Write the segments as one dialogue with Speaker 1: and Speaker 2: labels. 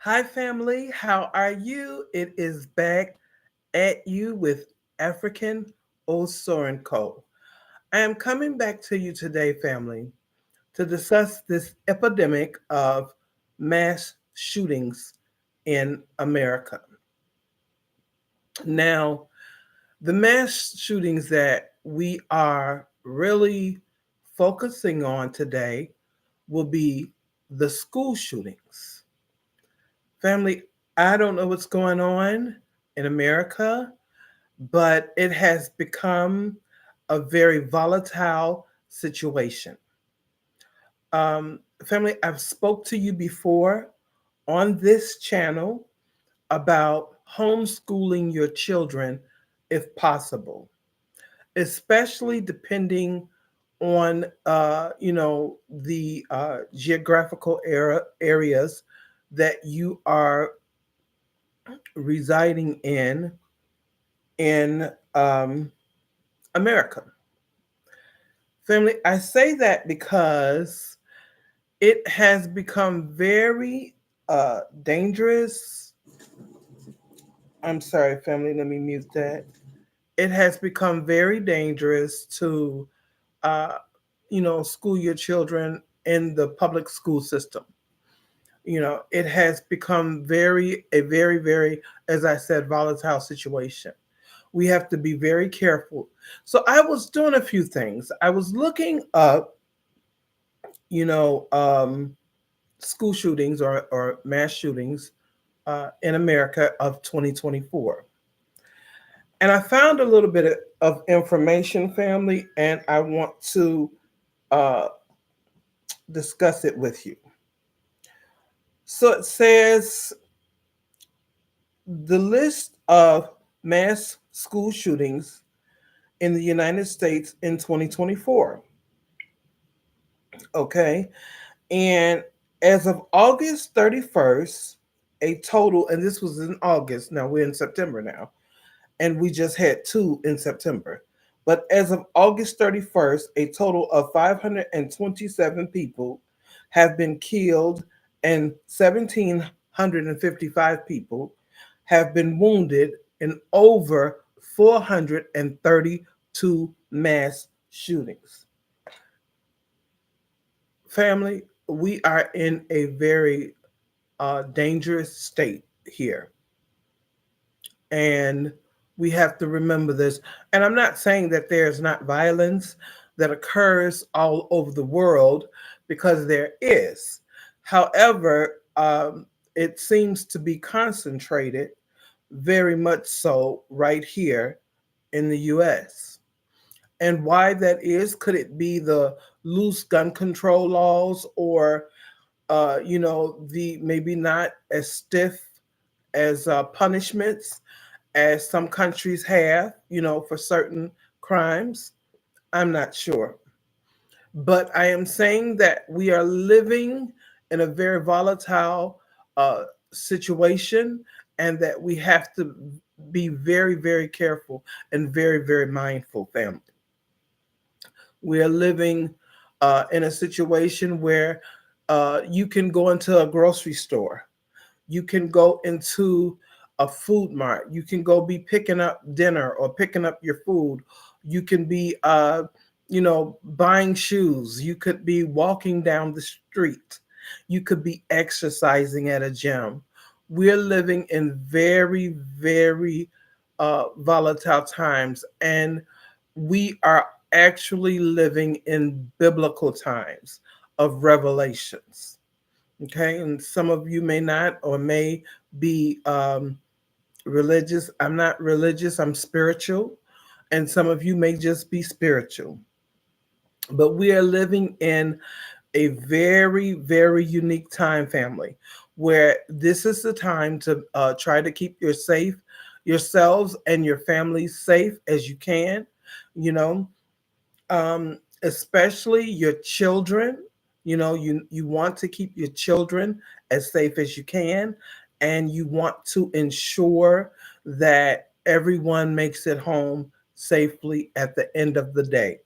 Speaker 1: Hi, family. How are you? It is back at you with African Osorenko. I am coming back to you today, family, to discuss this epidemic of mass shootings in America. Now, the mass shootings that we are really focusing on today will be the school shootings. Family, I don't know what's going on in America, but it has become a very volatile situation. Family, I've spoke to you before on this channel about homeschooling your children if possible, especially depending on the geographical areas that you are residing in America. Family, I say that because it has become very dangerous. I'm sorry, family, let me mute that. It has become very dangerous to, uh, school your children in the public school system. It has become very, as I said, volatile situation. We have to be very careful. So I was doing a few things. I was looking up, you know, um, school shootings or mass shootings in America of 2024. And I found a little bit of information, family, and I want to uh, discuss it with you. So it says the list of mass school shootings in the United States in 2024. Okay. And as of August 31st, a total, and this was in August, now we're in September now, and we just had two in September. But as of August 31st, a total of 527 people have been killed and 1,755 people have been wounded in over 432 mass shootings. Family, we are in a very dangerous state here. And we have to remember this. And I'm not saying that there's not violence that occurs all over the world, because there is. However, it seems to be concentrated very much so right here in the US. And why that is, could it be the loose gun control laws, or the maybe not as stiff as punishments as some countries have, for certain crimes? I'm not sure. But I am saying that we are living in a very volatile uh, situation, and that we have to be very careful and very mindful, family. We are living in a situation where you can go into a grocery store, you can go into a food mart, you can go be picking up dinner or picking up your food, you can be buying shoes, you could be walking down the street, you could be exercising at a gym. We're living in very volatile times, and we are actually living in biblical times of revelations. Okay, and some of you may not or may be religious. I'm not religious, I'm spiritual. And some of you may just be spiritual. But we are living in a very unique time, family, where this is the time to try to keep yourselves and your families safe as you can. You know, especially your children. You want to keep your children as safe as you can, and you want to ensure that everyone makes it home safely at the end of the day.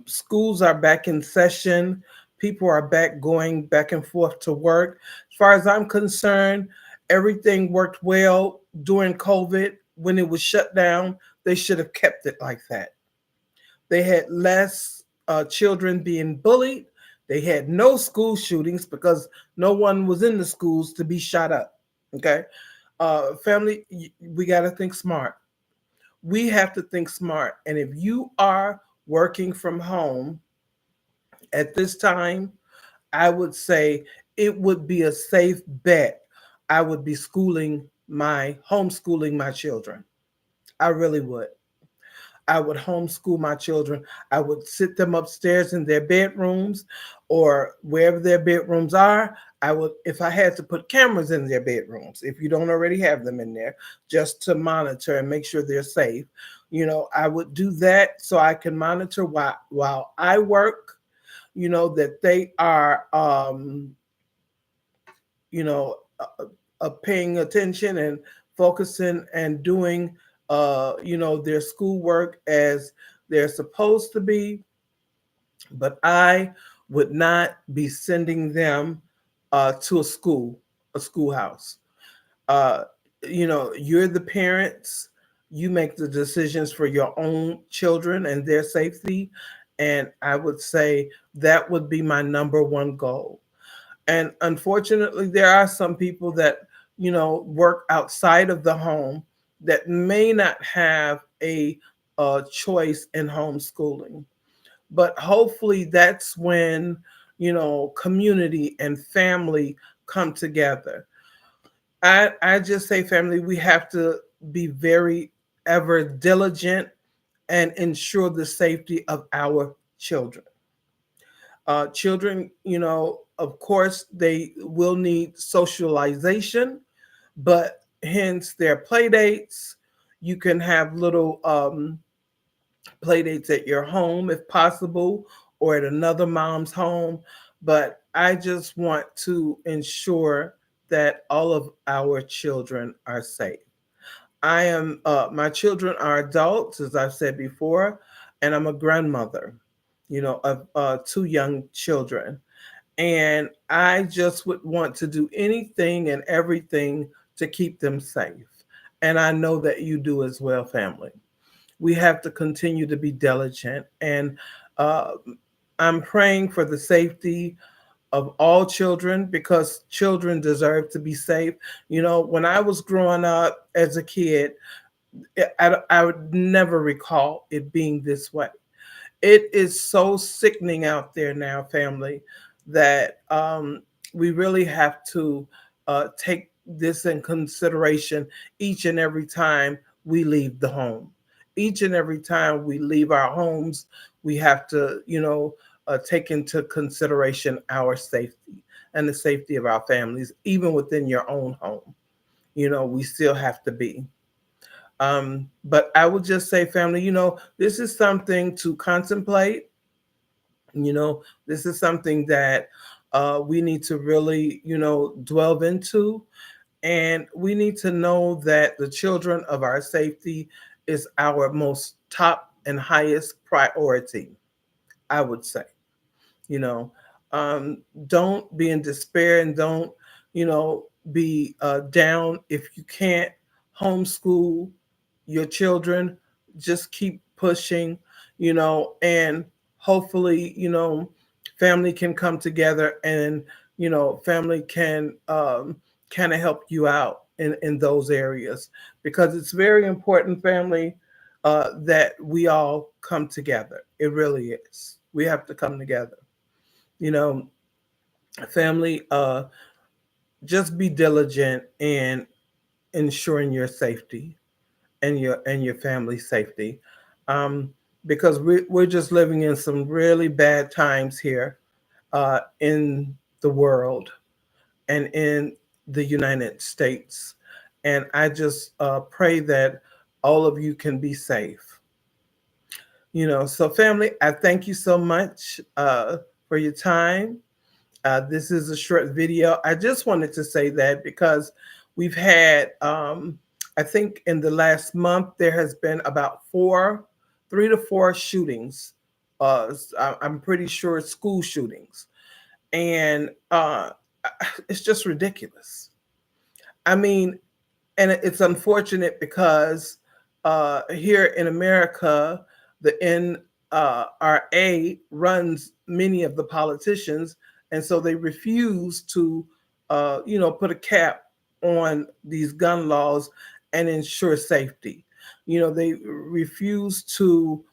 Speaker 1: Schools are back in session. People are back going back and forth to work. As far as I'm concerned, everything worked well during COVID. When it was shut down, they should have kept it like that. They had less children being bullied. They had no school shootings because no one was in the schools to be shot up. Okay. Family, we got to think smart. We have to think smart. And if you are working from home at this time, I would say it would be a safe bet. I would be homeschooling my children. I really would. I would homeschool my children. I would sit them upstairs in their bedrooms or wherever their bedrooms are. I would, if I had to put cameras in their bedrooms, if you don't already have them in there, just to monitor and make sure they're safe. I would do that so I can monitor while I work, that they are, you know, paying attention and focusing and doing, their schoolwork as they're supposed to be. But I would not be sending them to a schoolhouse. Uh, you're the parents. You make the decisions for your own children and their safety. And I would say that would be my number one goal. And unfortunately, there are some people that, work outside of the home that may not have a choice in homeschooling. But hopefully, that's when, community and family come together. I just say, family, we have to be very ever diligent and ensure the safety of our children. Children, of course, they will need socialization, but hence their play dates. You can have little play dates at your home if possible or at another mom's home. But I just want to ensure that all of our children are safe. My children are adults, as I've said before, and I'm a grandmother, of two young children. And I just would want to do anything and everything to keep them safe. And I know that you do as well, family. We have to continue to be diligent. And uh, I'm praying for the safety of all children because children deserve to be safe. When I was growing up as a kid, I would never recall it being this way. It is so sickening out there now, family, that we really have to take this in consideration each and every time we leave the home. Each and every time we leave our homes, we have to, take into consideration our safety and the safety of our families, even within your own home. We still have to be. But I would just say, family, this is something to contemplate. This is something that we need to really, delve into. And we need to know that the children of our safety is our most top and highest priority, I would say. you know don't be in despair and don't be down if you can't homeschool your children. Just keep pushing, and hopefully family can come together, and family can kind of help you out in those areas, because it's very important, family, that we all come together. It really is. We have to come together. you know Family, just be diligent in ensuring your safety and your family's safety, um, because we're just living in some really bad times here in the world and in the United States. And I just pray that all of you can be safe. So family, I thank you so much for your time. This is a short video. I just wanted to say that because we've had, I think in the last month, there has been about 3 to 4 shootings. I'm pretty sure school shootings. And it's just ridiculous. I mean, and it's unfortunate because here in America, the NRA runs many of the politicians, and so they refuse to, put a cap on these gun laws and ensure safety. They refuse to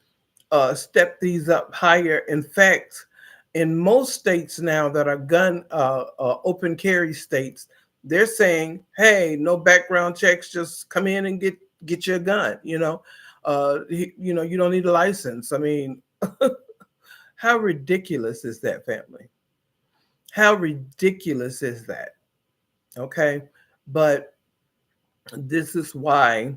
Speaker 1: step these up higher. In fact, in most states now that are gun open carry states, they're saying, "Hey, no background checks. Just come in and get your gun." You don't need a license. I mean, how ridiculous is that, family? How ridiculous is that? Okay, but this is why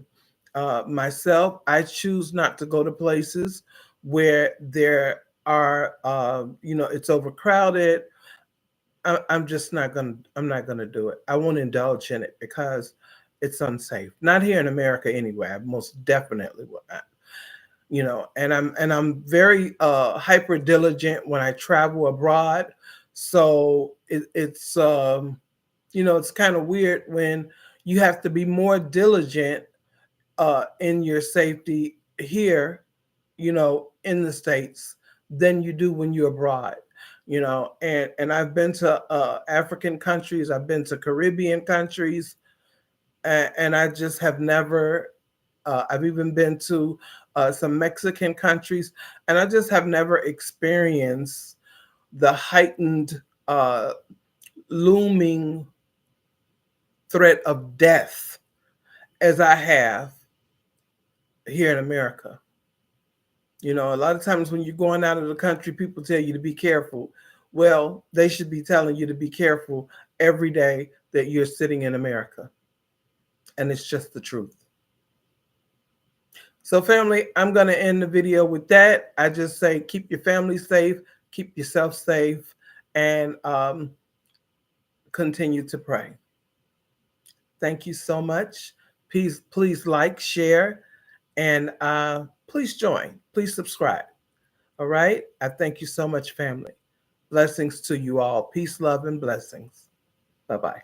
Speaker 1: myself, I choose not to go to places where there are, it's overcrowded. I'm just not gonna. I'm not gonna do it. I won't indulge in it because it's unsafe. Not here in America, anyway. I most definitely will not. And I'm very hyper diligent when I travel abroad. So it's kind of weird when you have to be more diligent in your safety here, in the States than you do when you're abroad. And I've been to African countries, I've been to Caribbean countries, and I just have never. I've even been to some Mexican countries, and I just have never experienced the heightened, looming threat of death as I have here in America. A lot of times when you're going out of the country, people tell you to be careful. Well, they should be telling you to be careful every day that you're sitting in America. And it's just the truth. So, family, I'm going to end the video with that. I just say keep your family safe, keep yourself safe, and continue to pray. Thank you so much. Please like, share, and please join. Please subscribe. All right. I thank you so much, family. Blessings to you all. Peace, love, and blessings. Bye bye.